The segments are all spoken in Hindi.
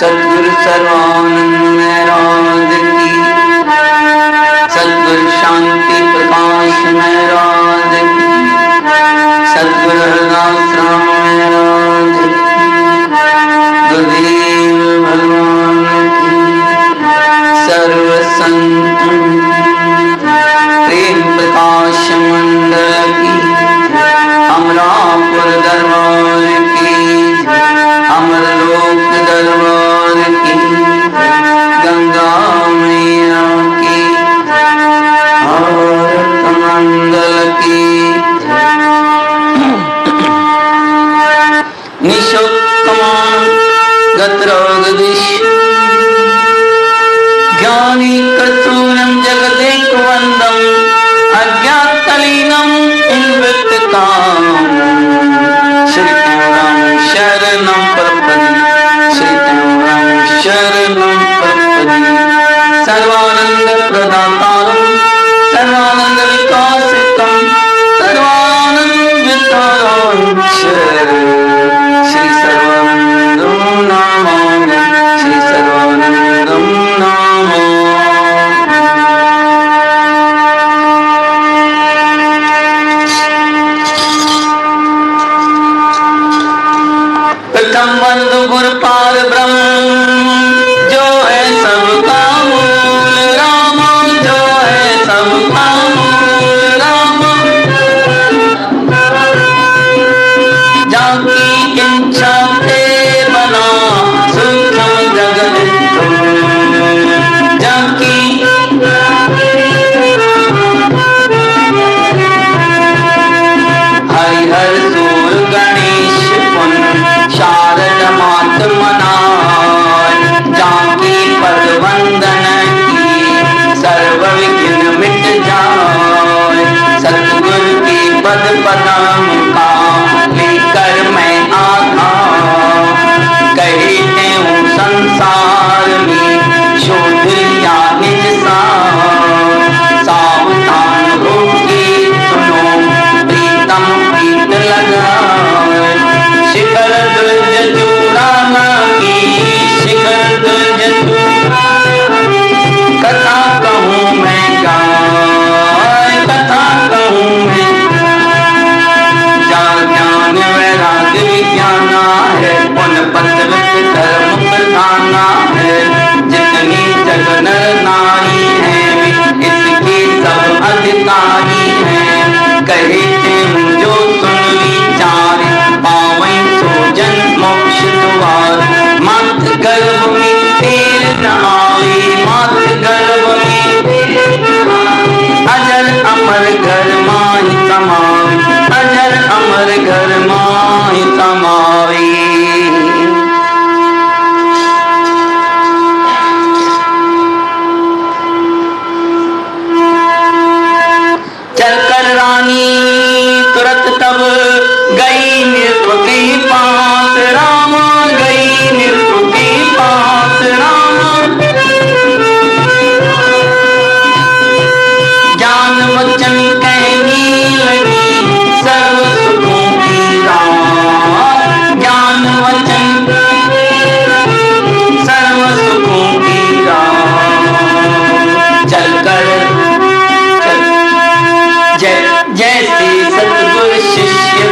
सद्गुरु सर्वानंद महाराज की, सद्गुरु शांति प्रकाश महाराज की, सद्गुरु हरदास राम महाराज की, गुरुदेव भगवान की, सर्व संतों की, प्रेम प्रकाश मंडल की, अमरापुर दरबार की, अमरलोक दरबार की, गंगा मैया की, भारत मंडल की, निशोत्तमान गत्रोगदिश ज्ञानी कृतूरम जगदेकवंदम अज्ञातलीनम इन्वृत्तकाम श्रीतम शरणम प्रपदि, श्रीतम शरणम प्रपदि, सर्वानंद प्रदातारम सर्वानंद विकासितम सर्वानंद वितरणम श्री सर्वानंदम नामामि, श्री सर्वानंदम नामामि। प्रथम बंधु गुरु पार ब्रह्म जो है सबका मूल राम, जो है सबका मूल राम, जाकी इच्छा से बना सूक्ष्म जगत तुम, जाकी हरिहर सूर गणेश पुन शारद मात मनाय, जाकी पद वंदन की सर्व विघ्न मिट जाए, सतगुरु की पद पदम का लेकर मैं आधा, कहते हूँ संसार में शोध लिया निज सा, सावधान होके सुनो प्रीतम प्रीत लगाए, शिखर दुर्ज चूड़ाना की, शिखर दुर्ज कथा कहूँ मैं गाय, कथा कहूँ मैं, ज्ञान वैराग्य विज्ञाना है, पुन पत्रवत धर्म प्रधाना है, जितनी जग नर नारी है इसके सब अधिकारी है, कहते हूँ जो सुन विचार पावै सो जन मोक्ष द्वार, मात गर्भ में तेर न आवे, मात गर्भ में अजर अमर घर माहि समावे, अजर अमर घर माहि समावे। चलकर रानी तुरंत तब गई नृप के पास राम, गई नृप के पास राम, जान वचन कहने लगी सर्व सुखों की राह, ज्ञान वचन सर्व सुखों की राह, चलकर जैसे सतगुरु शिष्य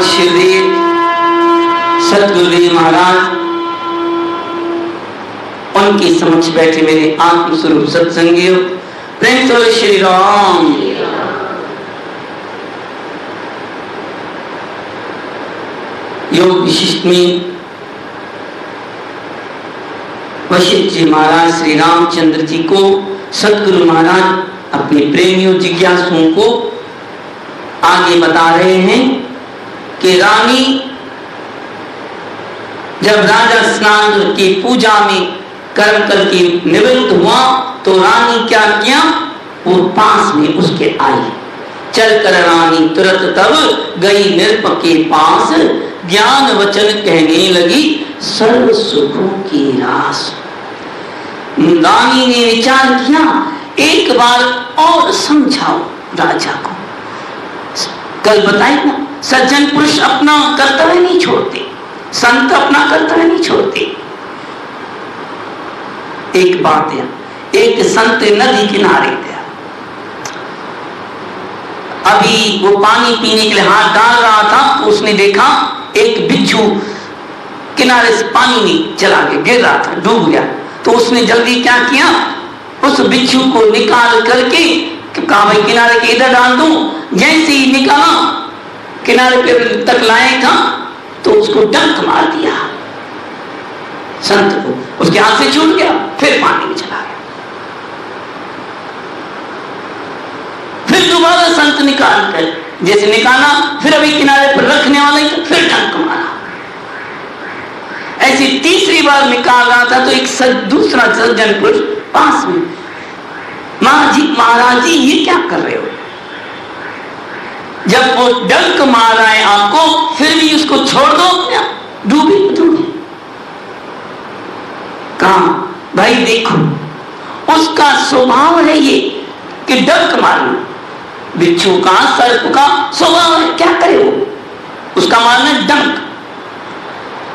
शिवदेव सतगुरुदेव महाराज, उनके समक्ष बैठे मेरे आत्मस्वरूप सत्संगियों, प्रेम से श्री राम। योग विशिष्ट में वशिष्ठ जी महाराज श्री रामचंद्र जी को सतगुरु महाराज अपने प्रेमियों जिज्ञासुओं को आगे बता रहे हैं कि रानी जब राजा स्नान की पूजा में कर्म करके निवृत्त हुआ तो रानी क्या किया, वो पास में उसके आई। चलकर रानी तुरंत तब गई नृप के पास, ज्ञान वचन कहने लगी सर्व सुखों की रास। रानी ने विचार किया, एक बार और समझाओ राजा को। कल बताए ना, सज्जन पुरुष अपना कर्तव्य नहीं छोड़ते, संत अपना कर्तव्य नहीं छोड़ते। एक बात है, एक संत नदी किनारे गया, अभी वो पानी पीने के लिए हाथ डाल रहा था तो उसने देखा एक बिच्छू किनारे से पानी में चला गया, गिर रहा था, डूब गया। तो उसने जल्दी क्या किया, उस बिच्छू को निकाल करके कहा भाई किनारे के इधर डाल दूं। जैसे ही निकाला किनारे पे तक लाएगा तो उसको डंक मार दिया संत को, उसके हाथ से छूट गया, फिर पानी में चला गया। फिर दोबारा संत निकाल कर जैसे निकाला, फिर अभी किनारे पर रखने वाले फिर डंक मारा। ऐसी तीसरी बार निकाल रहा था तो एक दूसरा सज्जन पुरुष पास में, महाराज जी ये क्या कर रहे हो, जब वो डंक मार रहा है आपको फिर भी उसको छोड़ दो, डूबे डूबे। कहा भाई देखो उसका स्वभाव है ये कि डंक मारना, बिच्छू का सर्प का स्वभाव है, क्या करे वो, उसका मारना डंक।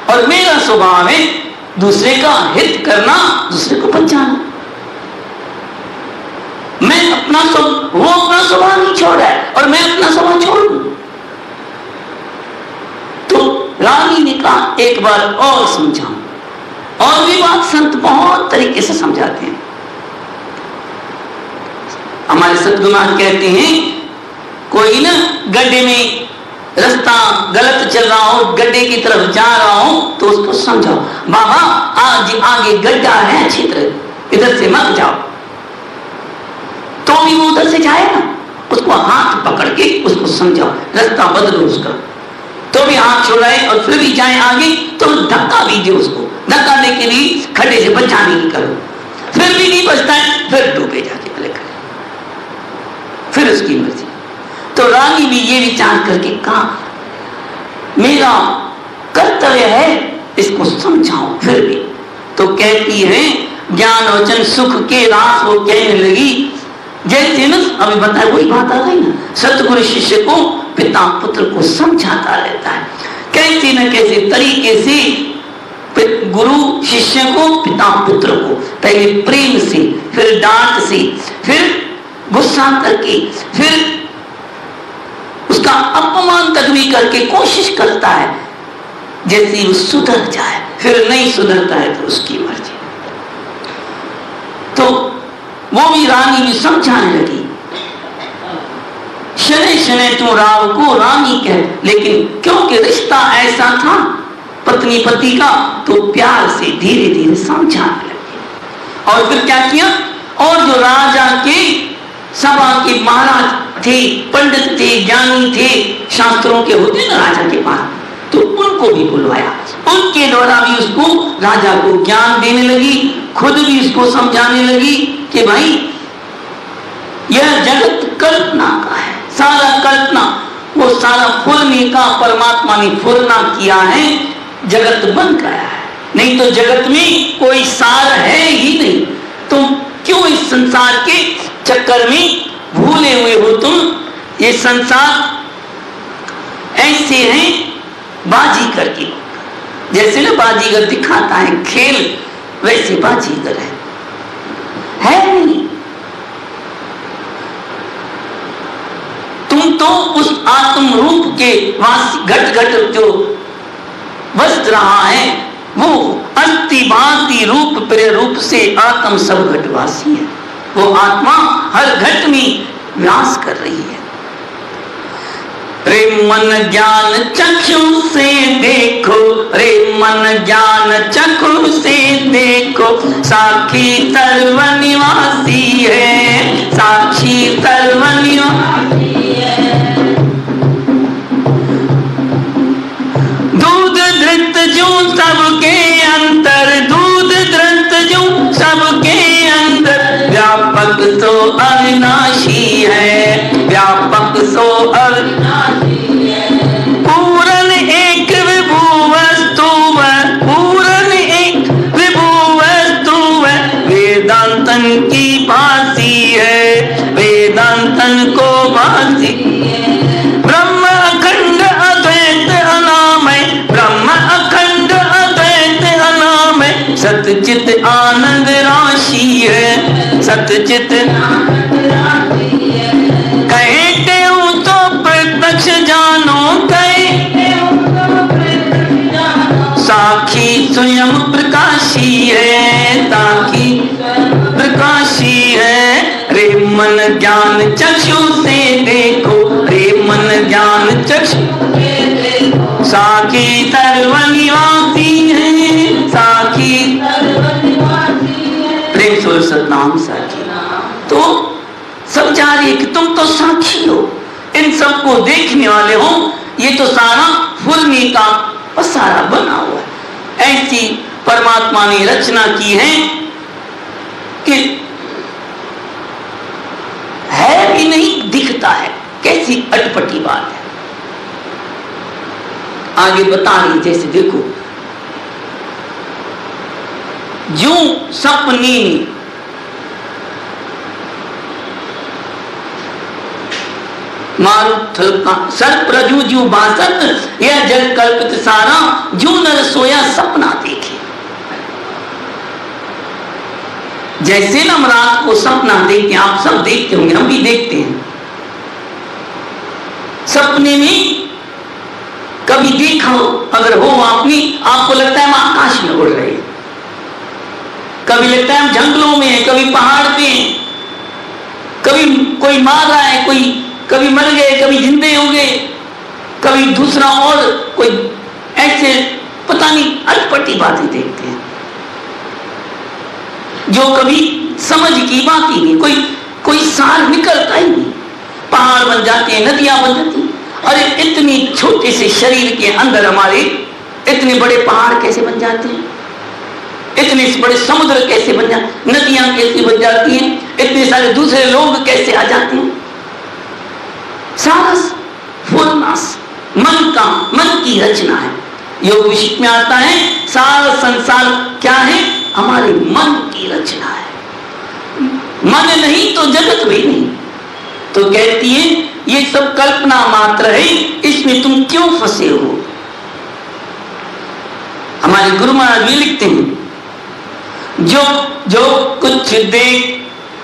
और मेरा स्वभाव है दूसरे का हित करना, दूसरे को बचाना। मैं अपना वो अपना स्वभाव नहीं छोड़ा है और मैं अपना स्वभाव छोड़ दूं। तो रानी ने कहा एक बार और समझाऊं, और भी बात संत बहुत तरीके से समझाते हैं। हमारे सतगुरु महाराज कहते हैं कोई ना गड्ढे में रास्ता गलत चल रहा हो, गड्ढे की तरफ जा रहा हो तो उसको समझाओ, बाबा आज आगे गड्ढा है, अच्छी तरह इधर से मत जाओ। तो भी वो उधर से जाएगा, उसको हाथ पकड़ के उसको समझाओ, रास्ता बदलो उसका। तो भी हाथ छोड़ाए और फिर भी जाए आगे तो धक्का भी दे उसको, धक्का दे के लिए खड्डे से बचाने की करो, फिर भी नहीं बचता है, फिर डूबे जाके पहले करे, फिर उसकी मर्जी। तो रानी भी ये विचार करके कहा मेरा कर्तव्य है इसको समझाओ फिर भी। तो कहती है ज्ञान वचन सुख के रास वो कहने लगी, जैसे न अभी बताया वही बात आ गई ना, सतगुरु शिष्य को पिता पुत्र को समझाता रहता है, कैसे न कैसे तरीके से गुरु शिष्य को पिता पुत्र को पहले प्रेम से, फिर डांट से, फिर गुस्सा करके, फिर उसका अपमान तक भी करके कोशिश करता है जैसे वो सुधर जाए, फिर नहीं सुधरता है तो उसकी मर्जी। तो वो भी रानी भी समझाने लगी, शनै शनै तू राव को रानी कह, लेकिन क्योंकि रिश्ता ऐसा था पत्नी पति का तो प्यार से धीरे धीरे समझाने लगी। और फिर क्या किया, और जो राजा के सभा के महाराज थे, पंडित थे, ज्ञानी थे, शास्त्रों के होते ना राजा के पास, तो उनको भी बुलवाया, उनके द्वारा भी उसको राजा को ज्ञान देने लगी, खुद भी उसको समझाने लगी कि भाई यह जगत कल्पना का है, सारा कल्पना, वो सारा फूलने का परमात्मा ने फूलना किया है, जगत बन गया है, नहीं तो जगत में कोई सार है ही नहीं। तुम क्यों इस संसार के चक्कर में भूले हुए हो तुम, ये संसार ऐसे हैं बाजीगर की, जैसे ना बाजीगर दिखाता है खेल, वैसे बाजीगर है नहीं। तुम हूं तो उस आत्म रूप के वासी घट घट जो वस्त रहा है वो अस्थि भांति रूप प्रिय रूप से आत्म सब घटवासी है। वो आत्मा हर घट में व्यास कर रही है। रे मन ज्ञान चक्षु से देखो, रे मन ज्ञान चक्षु से देखो, साक्षी सर्व निवासी है, साक्षी सर्व निवासी है। दूध धृत जो सबके अंतर, दूध धृत जो सबके अंदर, व्यापक सो अविनाशी है, व्यापक सो अविनाशी है। पूर्ण एक विभु वस्तु है, पूर्ण एक विभु वस्तु है, वेदांतन की भांति है, वेदांतन को भांति है। ब्रह्म अखंड अद्वैत अनामय, ब्रह्म अखंड अद्वैत अनामय, सतचित आनंद राशि है, सतचित आनंद राशि है। कहते हो तो प्रत्यक्ष जानो, कहते हो तो प्रत्यक्ष जानो, साक्षी स्वयं प्रकाशी है, साक्षी प्रकाशी है। रे मन ज्ञान चक्षु से देखो, रे मन ज्ञान चक्षु से देखो, साक्षी सर्व निवासी है, साक्षी सर्व निवासी है। प्रेम स्वर सतनाम साक्षी। तो सब जा रही है कि तुम तो साक्षी हो, इन सबको देखने वाले हो, ये तो सारा फुलमी का पसारा बना हुआ है। ऐसी परमात्मा ने रचना की है कि है भी नहीं दिखता है। कैसी अटपटी बात है। आगे बता रही जैसे देखो, जो सपने में मारुत थलका सर्प रजू जीव बासत, यह जग कल्पित सारा, जो नर सोया सपना देखे। जैसे हम रात को सपना देखते हैं, आप सब देखते होंगे, हम भी देखते हैं। सपने में कभी देखा हो अगर हो आपने, आपको लगता है हम आकाश में उड़ रहे हैं, कभी लगता है हम जंगलों में हैं, कभी पहाड़ पे हैं, कभी कोई मार रहा है, कोई कभी मर गए, कभी जिंदे हो गए, कभी दूसरा और कोई, ऐसे पता नहीं अटपटी बातें देखते हैं जो कभी समझ की बात ही नहीं, कोई सार निकलता ही नहीं। पहाड़ बन जाते हैं, नदियां बन जाती हैं। अरे इतनी छोटे से शरीर के अंदर हमारे इतने बड़े पहाड़ कैसे बन जाते हैं, इतने बड़े समुद्र कैसे बन जाते, नदियां कैसे बन जाती हैं, इतने सारे दूसरे लोग कैसे आ जाते हैं। सारा फूलनाश मन की रचना है। योग विशिष्ट में आता है सारा संसार क्या है, हमारे मन की रचना है। मन नहीं तो जगत भी नहीं। तो कहती है ये सब कल्पना मात्र है, इसमें तुम क्यों फंसे हो। हमारे गुरु महाराज भी लिखते हैं, जो कुछ देख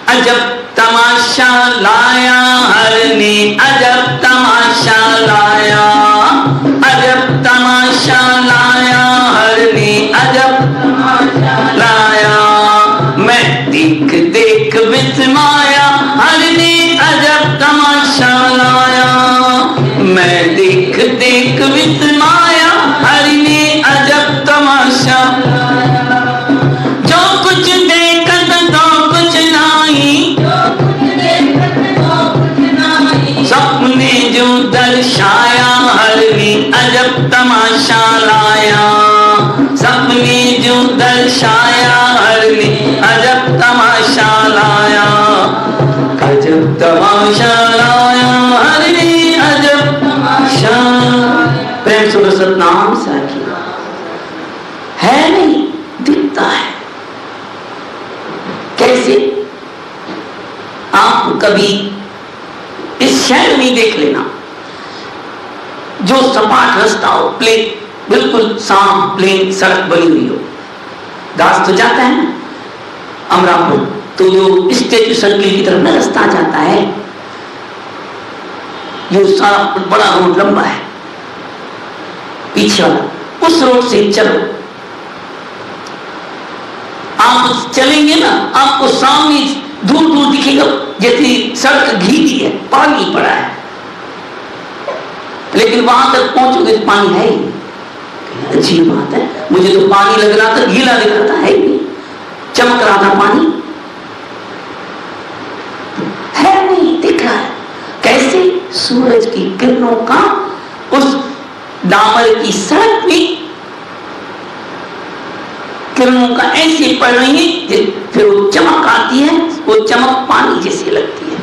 अजब तमाशा लाया हर ने, अजब तमाशा लाया, अजब तमाशा लाया हर ने, अजब तमाशा लाया। मैं देख देख विस्माया हर ने, अजब तमाशा लाया। मैं देख देख विस्माया हर ने, अजब तमाशा लाया। जो कुछ देखत तो कुछ नहीं, सपने जो दर्शाया हर ने, अजब तमाशा लाया। सपने जो दर्शाया हर ने, अजब तमाशा लाया। अजब तमाशा लाया हर ने, अजब तमाशा। प्रेम सुनो सतनाम साखी। है नहीं दिखता है। कैसे आप कभी इस शहर में देख लेना, जो सपाट रास्ता हो, प्लेन बिल्कुल साफ प्लेन सड़क बनी हुई हो, दास तो जाता है ना अमरापुर, तो जो स्टेचू सर्किल की तरफ में रास्ता जाता है, जो सारा बड़ा रोड लंबा है पीछे वाला, उस रोड से चलो। आप चलेंगे ना, आपको सामने दूर दूर दिखेगा जैसे सड़क गीली है, पानी पड़ा है, लेकिन वहां तक पहुंचोगे तो पानी है ही। अजीब बात है, मुझे तो पानी लग रहा था, गीला दिख रहा था, है ही नहीं, चमक रहा था पानी, है नहीं, दिख रहा है। कैसे? सूरज की किरणों का उस डामर की सड़क में किरणों का ऐसे पड़ रही है, फिर वो चमक आती है, वो चमक पानी जैसी लगती है।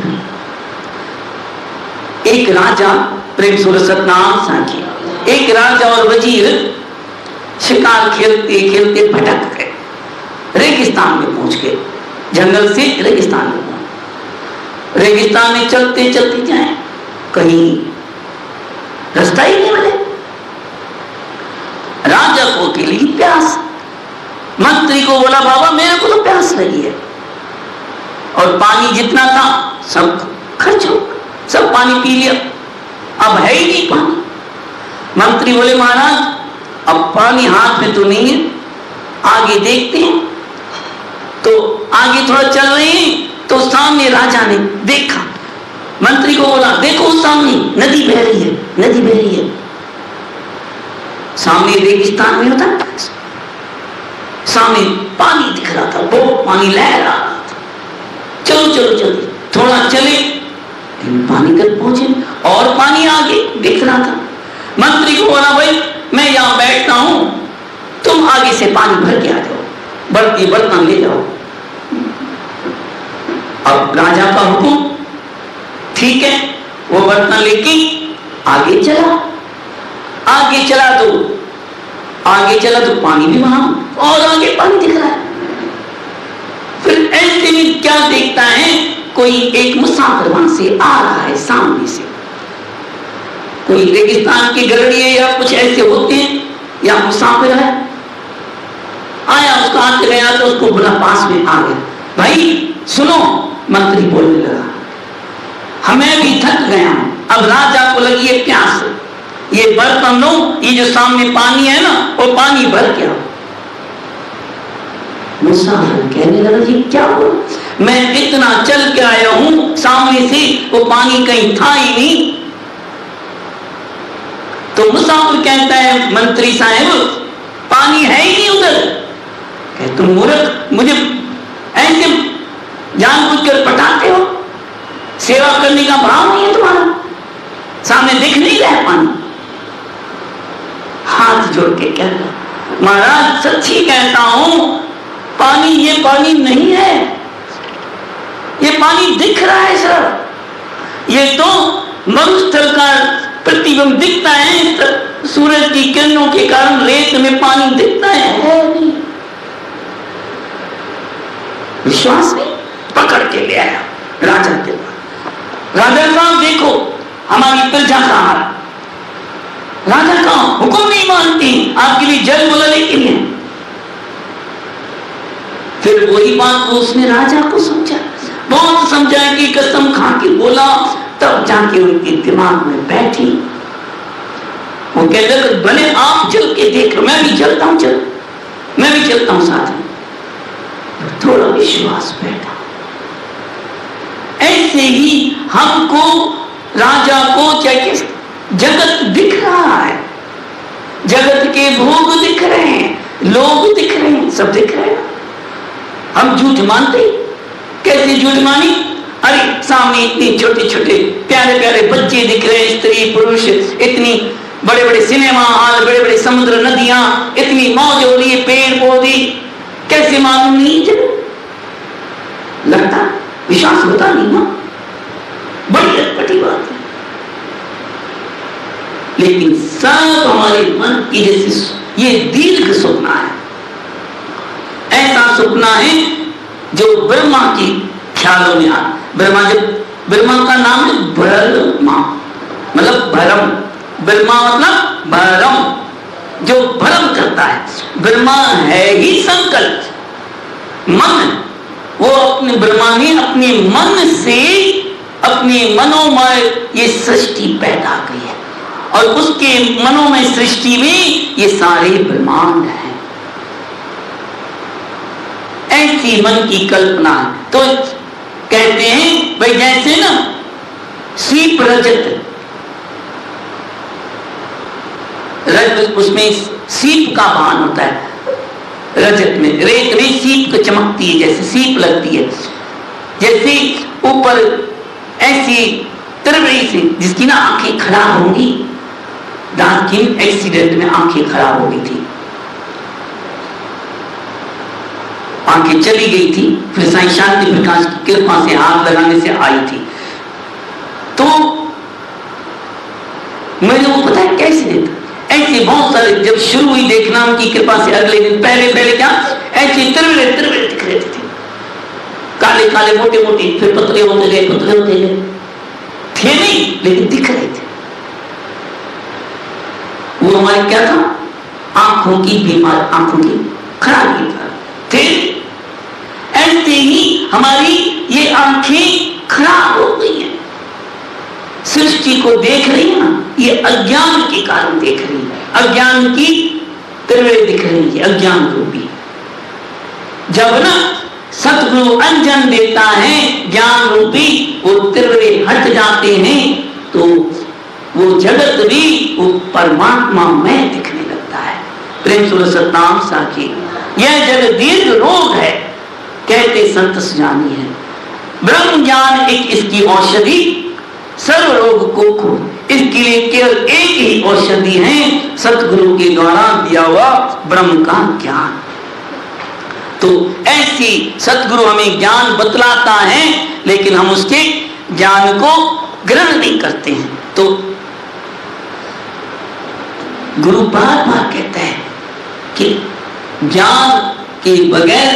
एक राजा, प्रेम सूरत नाम सांखी, एक राजा और वजीर शिकार खेलते खेलते भटक गए, रेगिस्तान में पहुंच गए, जंगल से रेगिस्तान में पहुंच। रेगिस्तान में चलते चलते जाए, कहीं रास्ता ही नहीं मिले। राजा को के लिए प्यास, मंत्री को बोला बाबा मेरे को तो प्यास लगी है, और पानी जितना था सब खर्च हो, सब पानी पी लिया, अब है ही नहीं पानी। मंत्री बोले महाराज अब पानी हाथ में तो नहीं है, आगे देखते हैं। तो आगे थोड़ा चल रहे हैं तो सामने राजा ने देखा, मंत्री को बोला देखो सामने नदी बह रही है, नदी बह रही है। सामने रेगिस्तान में होता, सामने पानी दिख रहा था, बहुत पानी लहर रहा था। चलो चलो चलो, थोड़ा चले, पानी तक पहुंचे और पानी आगे दिख रहा था। मंत्री को बोला भाई मैं यहां बैठता हूं, तुम आगे से पानी भर के आ जाओ, बर्ती बर्तन ले जाओ। अब राजा का हुक्म, ठीक है, वो बर्तन लेके आगे चला। आगे चला तो पानी भी वहां, और आगे पानी दिख रहा है। फिर ऐसे में क्या देखता है, कोई एक मुसाफिर वहां से आ रहा है, सामने से कोई रेगिस्तान की गड़रिए या कुछ ऐसे होते हैं, या मुसाफिर है, आया, उसका हाथ गया तो उसको बुला, पास में आ गया। भाई सुनो, मंत्री बोलने लगा, हमें भी थक गया हूं, अब राजा को लगी है प्यास, ये बर्तन लो, ये जो सामने पानी है ना, वो पानी भर के आओ। मुसाफिर कहने लगा ये क्या हुआ, मैं इतना चल के आया हूं, सामने से वो पानी कहीं था ही नहीं। तो मुसाफिर कहता है मंत्री साहब पानी है ही नहीं उधर। कहते तुम मूर्ख, मुझे ऐसे जानबूझकर पटाते हो, सेवा करने का भाव नहीं है तुम्हारा, सामने दिख नहीं रहा पानी। हाथ जोड़ के कहता महाराज सच्ची कहता हूं, पानी ये पानी नहीं है, ये पानी दिख रहा है सर, ये तो मरुस्थल का प्रतिबिंब दिखता है, सूरज की किरणों के कारण रेत में पानी दिखता है नहीं। विश्वास नहीं, पकड़ के ले आया राजा के पास। राजा साहब देखो हमारी प्रजा का हाल, राजा का हुक्म नहीं मानती, आपके लिए जल बोला लेकिन है। फिर वही बात वो उसने राजा को समझा, बहुत समझाने की कसम खा के बोला, तब जाके उनके दिमाग में बैठी। वो कहते भले आप जल के देख लो, मैं भी जलता हूं, चल मैं भी चलता हूं साथ में, थोड़ा विश्वास बैठा। ऐसे ही हमको, राजा को चाहे जगत दिख रहा है, जगत के भोग दिख रहे हैं, लोग दिख रहे हैं, सब दिख रहे हैं, हम झूठ मानते। कैसे झूठ मानी? अरे सामने इतने छोटे छोटे प्यारे प्यारे बच्चे दिख रहे हैं, स्त्री पुरुष, इतनी बड़े बड़े सिनेमा हॉल, बड़े बड़े समुद्र, नदियां, इतनी मौज हो रही है, पेड़ पौधे, कैसे मालूम नहीं चले? लगता विश्वास होता नहीं ना, बड़ी अटपटी बात है। लेकिन सब हमारे मन की जैसे ये दीर्घ सपना है, ऐसा सपना है जो ब्रह्मा की ख्यालों में आ। ब्रह्मा का नाम है ब्रह्मा, मतलब भरम, ब्रह्मा मतलब भरम, जो भरम करता है। ब्रह्मा है ही संकल्प, मन, वो अपने ब्रह्मा ने अपने मन से अपने मनोमय ये सृष्टि पैदा की है और उसके मनोमय सृष्टि में ये सारे ब्रह्मांड हैं। ऐसी मन की कल्पना है। तो कहते हैं भाई जैसे ना सीप रजत, उसमें सीप का भान होता है, रजत में रेत में सीप को चमकती है, जैसे सीप लगती है, जैसे ऊपर ऐसी त्रिवेणी से जिसकी ना आंखें खराब होंगी, दांत की एक्सीडेंट में आंखें खराब हो गई थी, आंखें चली गई थी, फिर साईं शांति प्रकाश की कृपा से हाथ लगाने से आई थी। तो मुझे वो पता है कैसे देता, ऐसे बहुत सारे जब शुरू हुई देखना उनकी कृपा से, अगले दिन पहले क्या ऐसे तिरवड़े दिख रहे थे, काले काले मोटे मोटे, फिर पतले होते गए थे नहीं लेकिन दिख रहे थे। वो हमारे क्या था, आंखों की बीमार, आंखों की खराबी थे। ऐसे ही हमारी ये आंखें खराब हो गई हैं, सृष्टि को देख रही है ना, ये अज्ञान के कारण देख रही है, अज्ञान की त्रिवेणी दिख रही है, अज्ञान रूपी। जब ना सतगुरु अंजन देता है ज्ञान रूपी, वो त्रिवेणी हट जाते हैं तो वो जगत भी वो परमात्मा में दिखने लगता है। प्रेम सुर सतनाम साखी, यह जग दीर्घ रोग है, कहते संत सुजानी है। ब्रह्म ज्ञान एक इसकी औषधि, सर्व रोग को खो। इसके लिए केवल एक ही औषधि है, सतगुरु के द्वारा दिया हुआ ब्रह्म का ज्ञान। तो ऐसी सतगुरु हमें ज्ञान बतलाता है, लेकिन हम उसके ज्ञान को ग्रहण नहीं करते हैं। तो गुरु बार बार कहता है कि ज्ञान के बगैर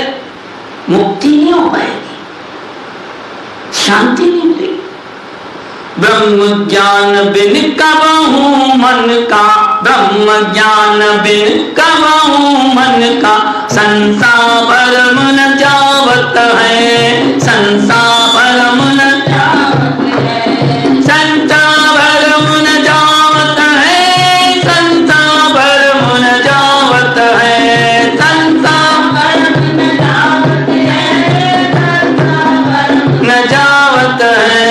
मुक्ति नहीं हो पाएगी, शांति नहीं मिलेगी। ब्रह्म ज्ञान बिन कबहू मन का, ब्रह्म ज्ञान बिन कबहू मन का, संसार भरम न जावत है, संसार भरम न जावत है, संसार भरम न जावत है, संसार भरम न जावत है, संसार भरम न जावत है, न जावत है।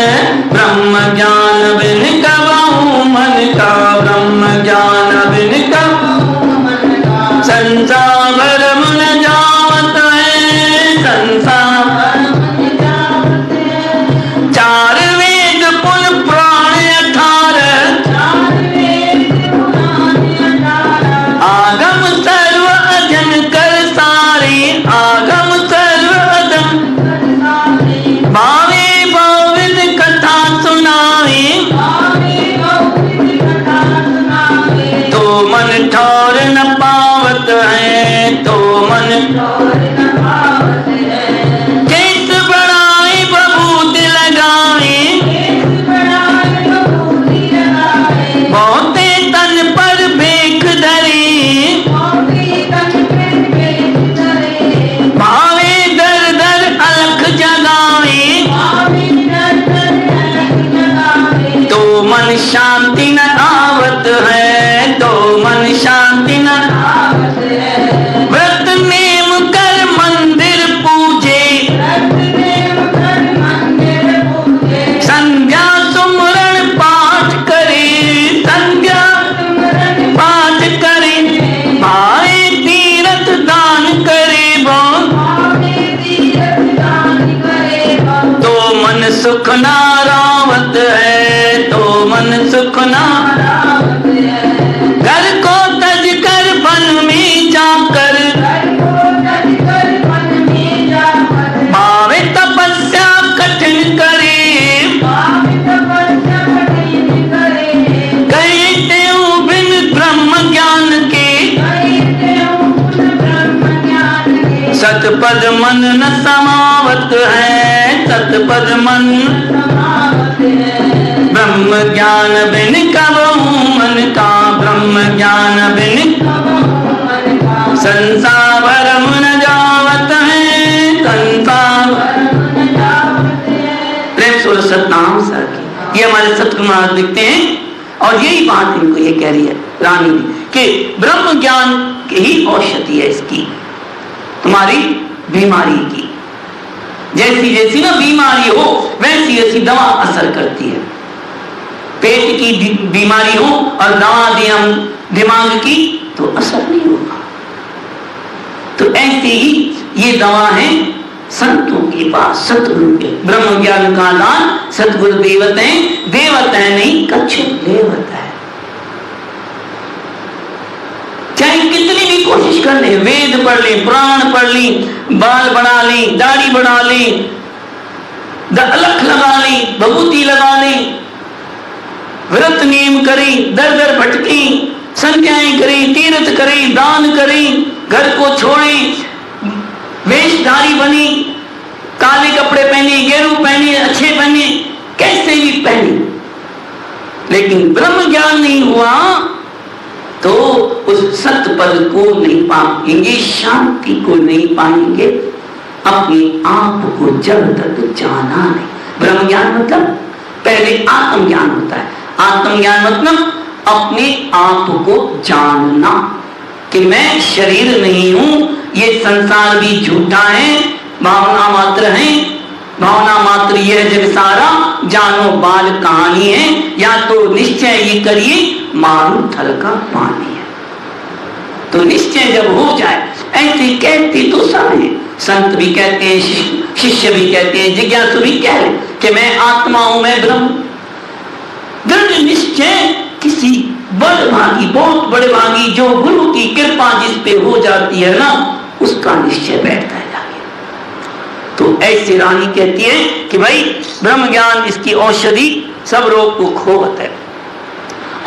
ब्रह्म ज्ञान बिन कबहू मन का, ब्रह्म ज्ञान बिन कबहू मन का, संसार भरम न जावत है, संसार भरम न जावत है। चार वेद पुन पुराण 18, आगम सर्व अजन कर सारे, आगम सर्व अजन भावे भावित कथा सुनावे, तो मन ठौर न पावत है, तो मन कैस बड़ाई बबूत लगावे, बहुते तन पर बेख धरे, भावे दर दर अलख जगावे, तो मन शांति न आवत है, तो मन शांति न आवत है। व्रत नेम कर मंदिर पूजे, संध्या सुमरण पाठ करे, संध्या पाठ करे, भाई तीर्थ दान करे, तो मन सुख नारावत है, तो मन सुख नारावत है। घर को तज कर वन में जाकर, भावे तपस्या कठिन करे, कहते हूँ बिन ब्रह्म ज्ञान के, सतपद मन न समावत है, सतपद मन ब्रह्म ज्ञान बिन कबहू मन का, ब्रह्म ज्ञान बिन संसार भरम न जावत है, संसार प्रेम सुर सत सतनाम सखी। ये हमारे सतगुरु महाराज लिखते हैं और यही बात इनको ये कह रही है रानी ने कि ब्रह्म ज्ञान की ही औषधि है इसकी तुम्हारी बीमारी की। जैसी जैसी ना बीमारी हो वैसी वैसी दवा असर करती है। पेट की बीमारी हो और दवा दें हम दिमाग की तो असर नहीं होगा। तो ऐसे ही ये दवा है संतों के पास, सतगुरु के। ब्रह्म ज्ञान का दान सतगुरु देवत है, देवत है नहीं कच्छ लेवत है। चाहे कितनी भी कोशिश कर ले, वेद पढ़ ले, पुराण पढ़ ली, बाल बना ली, दाढ़ी बना ली, अलख लगा ली, भभूति लगा ली, व्रत नियम करी, दर दर भटकी, संध्याएं करी, तीर्थ करी, दान करी, घर को छोड़ी, वेशधारी बनी, काले कपड़े पहने, गेरू पहने, अच्छे पहने, कैसे भी पहने, लेकिन ब्रह्म ज्ञान नहीं हुआ तो उस सत्य पद को नहीं पाएंगे, शांति को नहीं पाएंगे, अपने आप को जब तक जाना नहीं। ब्रह्म ज्ञान मतलब पहले आत्मज्ञान होता है। आत्मज्ञान मतलब अपने आप को जानना कि मैं शरीर नहीं हूं, ये संसार भी झूठा है, भावना मात्र है, भावना मात्र यह जग सारा, जानो बाल कहानी है, या तो निश्चय ये करिए मारू थल का पानी है। तो निश्चय जब हो जाए, ऐसे कहते तो सब है, संत भी कहते हैं, शिष्य भी कहते हैं, जिज्ञासु भी कह रहे कि मैं आत्मा हूं, मैं ब्रह्म। दृढ़ निश्चय किसी बड़ भागी, बहुत बड़े भागी, जो गुरु की कृपा जिस पे हो जाती है ना, उसका निश्चय बैठता है जाके। तो ऐसी रानी कहती है कि भाई ब्रह्म ज्ञान इसकी औषधि सब रोग को खोवत है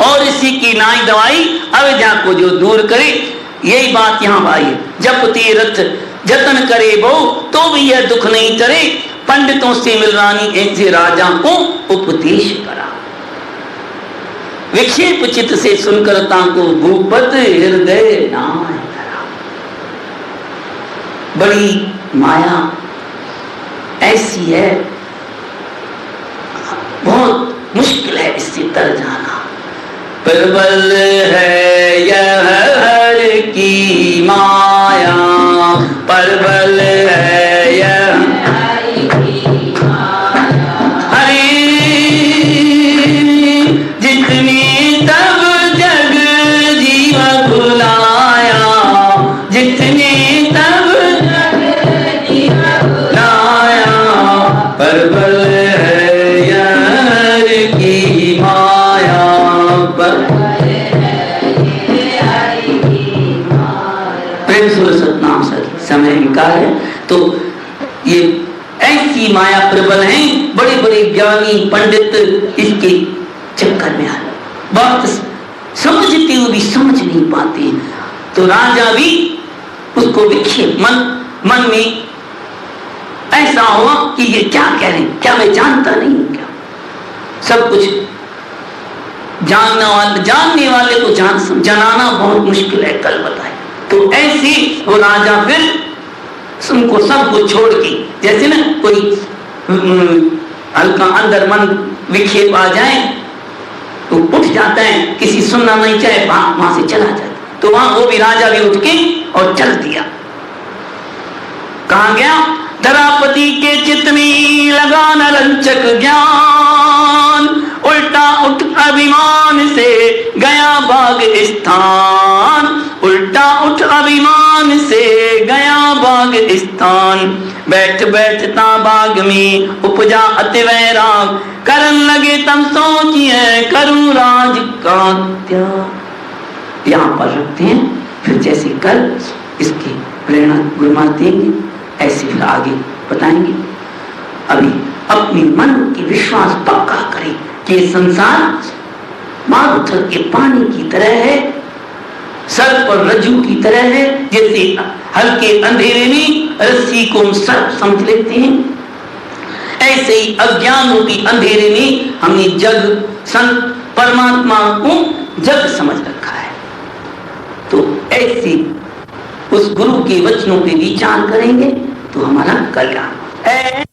और इसी की नाई दवाई अविद्या को जो दूर करे। यही बात यहाँ आई है। जप तीरथ जतन करे वो तो भी यह दुख नहीं करे, पंडितों से मिल रानी ऐसे राजा को उपदेश करा। विक्षेप चित्त से सुनकर ताको भूपत हृदय नाय करा। बड़ी माया ऐसी है, बहुत मुश्किल है इससे तर जाना। प्रबल है यह हर की माया, प्रबल है यह हरे, जितनी तब जग जीव भुलाया, जितनी तब जग जीव भुलाया, प्रबल है यह की माया, सतनाम सखी। समय निकाल है तो ये ऐसी माया प्रबल है, बड़े बड़े ज्ञानी पंडित इसके चक्कर में आ बात समझते हुए भी समझ नहीं पाते। तो राजा भी उसको विक्षेप मन में ऐसा हुआ कि ये क्या कह रहे हैं, क्या मैं जानता नहीं हूं क्या? सब कुछ जानने वाले को जनाना बहुत मुश्किल है, कल बताए। तो ऐसी वो राजा फिर उनको सब कुछ छोड़ के, जैसे ना कोई हल्का अंदर मन विक्षेप आ जाए तो उठ जाता है, किसी सुनना नहीं चाहे वहां से चला जाता। तो वहां वो भी राजा भी उठ के और चल दिया। कहां गया? धरापति के चित्त में लगा न रंचक ज्ञान, उल्टा उठ अभिमान से गया बाग स्थान, उल्टा उठ अभिमान से गया बाग स्थान। बैठ बैठता बाग में उपजा अति वैराग, करन लगे तम सोचिए करूं राज का त्याग। यहाँ पर रखते हैं, फिर जैसे कल इसकी प्रेरणा गुरु महाराज देंगे, ऐसे फिर आगे बताएंगे। अभी अपने मन की विश्वास पक्का करें कि ये संसार मारुथल के पानी की तरह है, सर्प और रज्जू की तरह है। जैसे हल्के अंधेरे में रस्सी को हम सर्प समझ लेते हैं, ऐसे ही अज्ञान रूपी अंधेरे में हमने जग संत परमात्मा को जग समझ रखा है। तो ऐसे उस गुरु के वचनों पे विचार करेंगे तो हमारा कल्याण है।